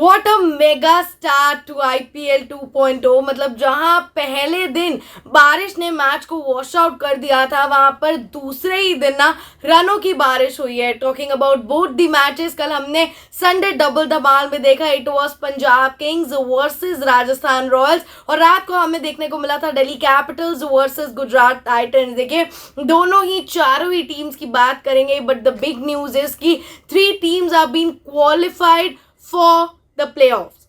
What a mega start to IPL 2.0। मतलब जहां पहले दिन बारिश ने मैच को वॉश आउट कर दिया था, वहां पर दूसरे ही दिन ना रनों की बारिश हुई है। Talking about both the matches, कल हमने संडे डबल धमाल में देखा it was Punjab Kings versus Rajasthan Royals, और रात को हमें देखने को मिला था Delhi Capitals versus Gujarat Titans. देखिए दोनों ही चारों ही टीम्स की बात करेंगे, but the big news is कि 3 teams are been qualified for the playoffs।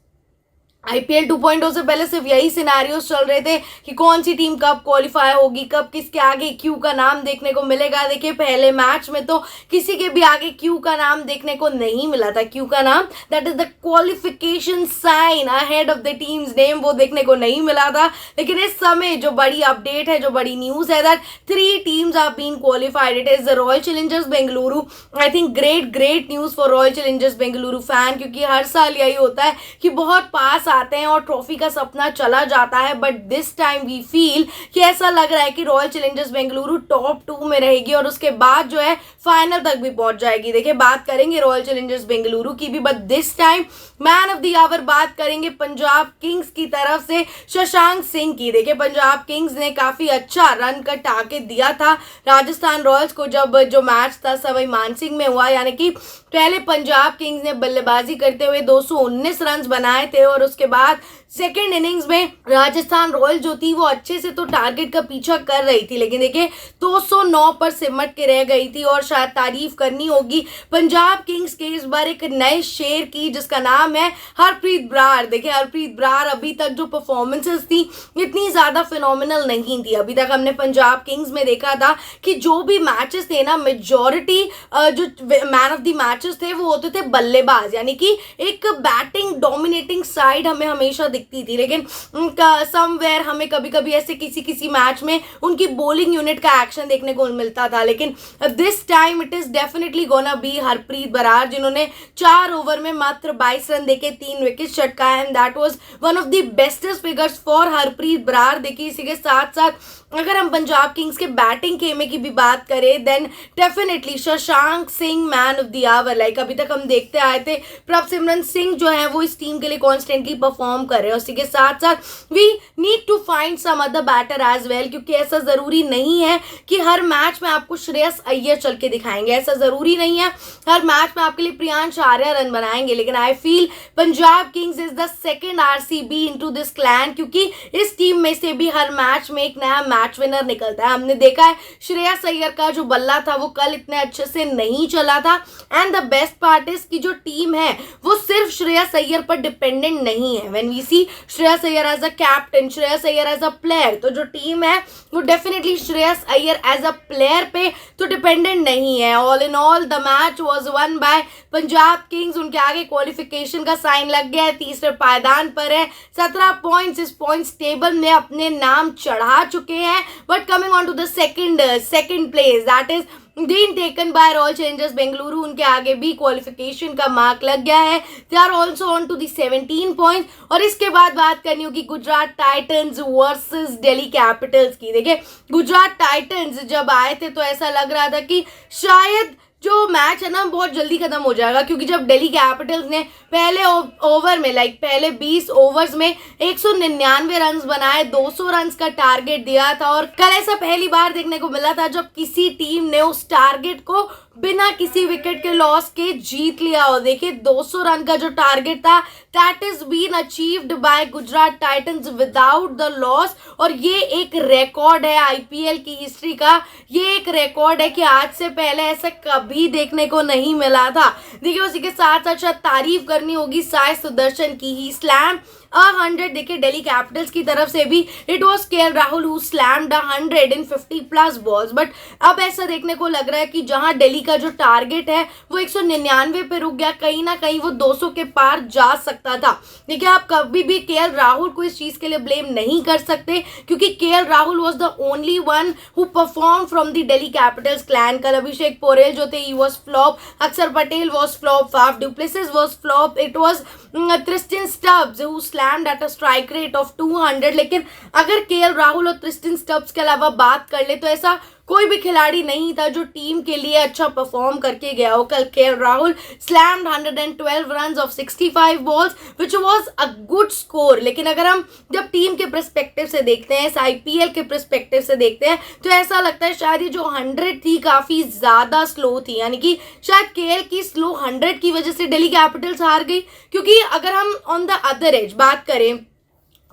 IPL 2.0 से पहले सिर्फ यही सिनेरियोस चल रहे थे कि कौन सी टीम कब क्वालिफाई होगी, कब किसके आगे क्यू का नाम देखने को मिलेगा। देखिए पहले मैच में तो किसी के भी आगे क्यू का नाम देखने को नहीं मिला था। क्यू का नाम, that is the qualification sign ahead of the teams name, वो देखने को नहीं मिला था। लेकिन इस समय जो बड़ी अपडेट है, जो बड़ी न्यूज है, that 3 teams are been qualified. It is the Royal Challengers Bengaluru. I think great news for Royal Challengers Bengaluru fan, क्योंकि हर साल यही होता है कि बहुत पास आते हैं और ट्रॉफी का सपना चला जाता है, but this time we feel कि ऐसा लग रहा है कि रॉयल चैलेंजर्स बेंगलुरु टॉप 2 में रहेगी और उसके बाद जो है फाइनल तक भी पहुंच जाएगी। देखिए बात करेंगे रॉयल चैलेंजर्स बेंगलुरु की भी, but this time man of the hour बात करेंगे पंजाब किंग्स की तरफ से शशांक सिंह की। देखिए पंजाब किंग्स ने काफी अच्छा रन का टारगेट दिया था राजस्थान रॉयल्स को, जब जो मैच था सवाई मानसिंह में हुआ, यानी कि पहले पंजाब किंग्स ने बल्लेबाजी करते हुए 219 रन बनाए थे, और उसके बाद सेकेंड इनिंग्स में राजस्थान रॉयल जो थी वो अच्छे से तो टारगेट का पीछा कर रही थी, लेकिन देखिए 209 पर सिमट के रह गई थी। और शायद तारीफ करनी होगी पंजाब किंग्स के इस बार एक नए शेर की, जिसका नाम है हरप्रीत ब्रार। देखिए हरप्रीत ब्रार अभी तक जो परफॉर्मेंसेस थी इतनी ज्यादा फिनोमिनल नहीं थी। अभी तक हमने पंजाब किंग्स में देखा था कि जो भी मैचेस थे ना, मेजॉरिटी जो मैन ऑफ द मैचेस थे वो होते थे बल्लेबाज, यानी कि एक बैटिंग डोमिनेटिंग साइड हमें हमेशा दिखती थी। लेकिन समवेयर हमें कभी कभी ऐसे किसी मैच में उनकी बॉलिंग यूनिट का एक्शन देखने को मिलता था, लेकिन this time it is definitely gonna be Harpreet Brar, जिन्होंने 4 ओवर में मात्र 22 रन देके 3 विकेट चटकाए, and that was one of the bestest figures for Harpreet Brar. देखिए इसी के साथ साथ अगर हम पंजाब किंग्स के बैटिंग खेमे की भी बात करें, then definitely Shashank Singh man of the hour. Like अभी तक हम देखते आए थे प्रभसिमरन सिंह जो है वो इस टीम के लिए कॉन्स्टेंटली परफॉर्म कर रहे हैं। उसी के साथ साथ we need to find some other batter as well, क्योंकि ऐसा जरूरी नहीं है कि हर मैच में आपको श्रेयस अय्यर चल के दिखाएंगे, ऐसा जरूरी नहीं है हर मैच में आपके लिए प्रियांश आर्या रन बनाएंगे। लेकिन I feel Punjab Kings is the second RCB into this clan, क्योंकि इस टीम में से भी हर मैच में एक नया मैच विनर निकलता है। हमने देखा है श्रेयस अय्यर का जो बल्ला था वो कल इतने अच्छे से नहीं चला था, and the best part is की जो टीम है वो सिर्फ श्रेयस अय्यर पर डिपेंडेंट नहीं है। When we see Shreyas Iyer as a captain, Shreyas Iyer as a player, तो जो टीम है वो definitely Shreyas Iyer as a player पे तो डिपेंडेंट नहीं है। All in all the match was won by Punjab Kings. उनके आगे क्वालिफिकेशन का साइन लग गया है, तीसरे पायदान पर है, 17 पॉइंट्स इस पॉइंट्स टेबल में अपने नाम चढ़ा चुके हैं। But coming on to the second place, that is been taken by Royal Challengers Bengaluru, उनके आगे भी क्वालिफिकेशन का मार्क लग गया है। They are also on to the 17 point. और इसके बाद बात करनी होगी Gujarat Titans versus Delhi Capitals की। देखिए गुजरात टाइटंस जब आए थे तो ऐसा लग रहा था कि शायद जो मैच है ना बहुत जल्दी खत्म हो जाएगा, क्योंकि जब दिल्ली कैपिटल्स ने पहले ओवर में पहले 20 ओवर्स में 199 रन बनाए, 200 रन का टारगेट दिया था, और कल ऐसा पहली बार देखने को मिला था जब किसी टीम ने उस टारगेट को बिना किसी विकेट के लॉस के जीत लिया हो। देखिए 200 रन का जो टारगेट था that is been achieved by Gujarat Titans without the loss, और ये एक रिकॉर्ड है आईपीएल की हिस्ट्री का। ये एक रिकॉर्ड है कि आज से पहले ऐसा कभी देखने को नहीं मिला था। देखिए उसी के साथ साथ शायद तारीफ करनी होगी साई सुदर्शन की, ही स्लैम 100। देखिए दिल्ली कैपिटल्स की तरफ से भी it was KL Rahul who slammed 100 in 50+ balls. But अब ऐसा देखने को लग रहा है कि जहां दिल्ली का जो टारगेट है वो 199 पे रुक गया, कहीं ना कहीं वो 200 के पार जा सकता था। देखिए आप कभी भी केएल राहुल को इस चीज के लिए ब्लेम नहीं कर सकते, क्योंकि KL Rahul was the only one who perform from the Delhi Capitals clan. कल अभिषेक पोरेल जो थे ही वाज फ्लॉप, अक्षर Patel was flop, Faf du Plessis was flop, it was Tristan Stubbs who slammed at a strike rate of 200। लेकिन अगर KL Rahul और Tristan Stubbs के अलावा बात कर ले तो ऐसा कोई भी खिलाड़ी नहीं था जो टीम के लिए अच्छा परफॉर्म करके गया हो। कल KL Rahul slammed 112 runs off 65 balls which was a good score. लेकिन अगर हम जब टीम के पर्सपेक्टिव से देखते हैं, इस आईपीएल के पर्सपेक्टिव से देखते हैं, तो ऐसा लगता है शायद ये जो 100 थी काफी ज्यादा स्लो थी, यानी कि शायद केएल की स्लो 100 की वजह से दिल्ली कैपिटल्स हार गई। क्योंकि अगर हम ऑन द अदर एज बात करें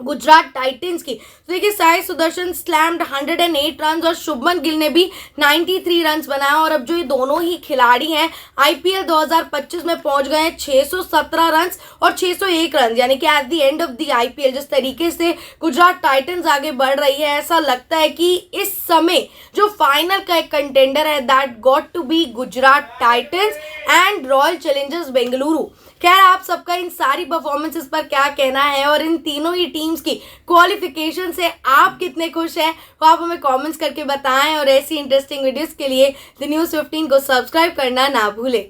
गुजरात टाइटंस की, तो देखिए साई सुदर्शन स्लैम्ड 108 रन और शुभमन गिल ने भी 93 रन बनाया। और अब जो ये दोनों ही खिलाड़ी हैं आईपीएल 2025 में पहुंच गए हैं 617 रन और 601 रन, यानी कि at the end of the IPL जिस तरीके से गुजरात टाइटंस आगे बढ़ रही है, ऐसा लगता है कि इस समय जो फाइनल का एक कंटेंडर है that got to be Gujarat Titans and Royal Challengers Bengaluru. खैर, आप सबका इन सारी परफॉर्मेंसेस पर क्या कहना है और इन तीनों ही टीम्स की क्वालिफिकेशन से आप कितने खुश हैं, वो आप हमें कमेंट्स करके बताएं। और ऐसी इंटरेस्टिंग वीडियोस के लिए द न्यूज़ 15 को सब्सक्राइब करना ना भूलें।